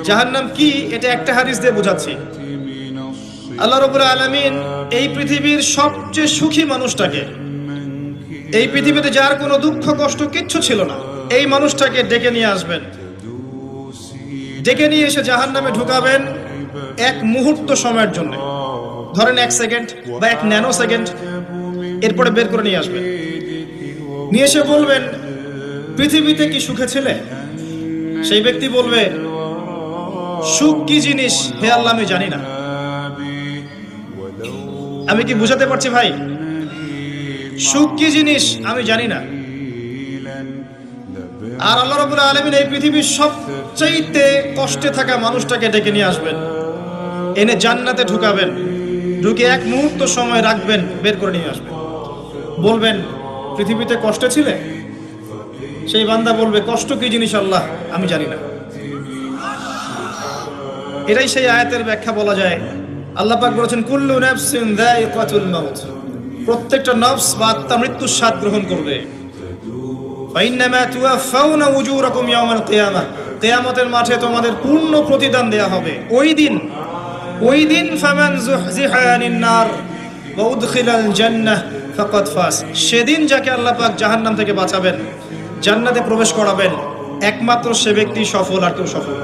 জাহান্নাম কি এটা একটা হাদিস দিয়ে বোঝাচ্ছি। আল্লাহ রাব্বুল আলামিন এই পৃথিবীর সবচেয়ে সুখী মানুষটাকে, এই পৃথিবীতে যার কোনো দুঃখ কষ্ট কিচ্ছু ছিল না, এই মানুষটাকে ডেকে নিয়ে আসবেন। ডেকে নিয়ে এসে জাহান্নামে ঢুকাবেন এক মুহূর্ত সময়ের জন্য, ধরেন 1 সেকেন্ড বা 1 ন্যানো সেকেন্ড। এরপরে বের করে নিয়ে আসবেন, নিয়ে এসে বলবেন পৃথিবীতে কি সুখে ছিলে? সেই ব্যক্তি বলবে সুখ কি জিনিস হে আল্লাহ আমি জানি না। আমি কি বুঝাতে পারছি ভাই? সুখ কি জিনিস আমি জানি না। আর আল্লাহ রাব্বুল আলামিন এই পৃথিবীর সবচাইতে কষ্টে থাকা মানুষটাকে ডেকে নিয়ে আসবেন, এনে জান্নাতে ঢুকাবেন, ঢুকে 1 মুহূর্ত সময় রাখবেন, বের করে নিয়ে আসবেন। বলবেন পৃথিবীতে কষ্টে ছিলে? সেই বান্দা বলবে কষ্ট কি জিনিস আল্লাহ আমি জানি না। এটাই সেই আয়াতের ব্যাখ্যা বলা যায়। আল্লাহ পাক বলেছেন কুল্লু নাফসিন যায়িকাতুল মাউত, প্রত্যেকটা নফস বা আত্মা মৃত্যুর স্বাদ গ্রহণ করবে। ফাইন্নামা তুওয়াফাউনা উজুরাকুম ইয়াওমাল কিয়ামাহ, কিয়ামতের মাঠে তোমাদের পূর্ণ প্রতিদান দেয়া হবে। ওই দিন ফামান যুহজিহা আনিন নার ওয়া উদখিলাল জান্নাহ ফাকাদ ফাজ, সেদিন যাকে আল্লাহ পাক জাহান্নাম থেকে বাঁচাবেন, জান্নাতে প্রবেশ করাবেন, একমাত্র সে ব্যক্তি সফল, আর কেউ সফল।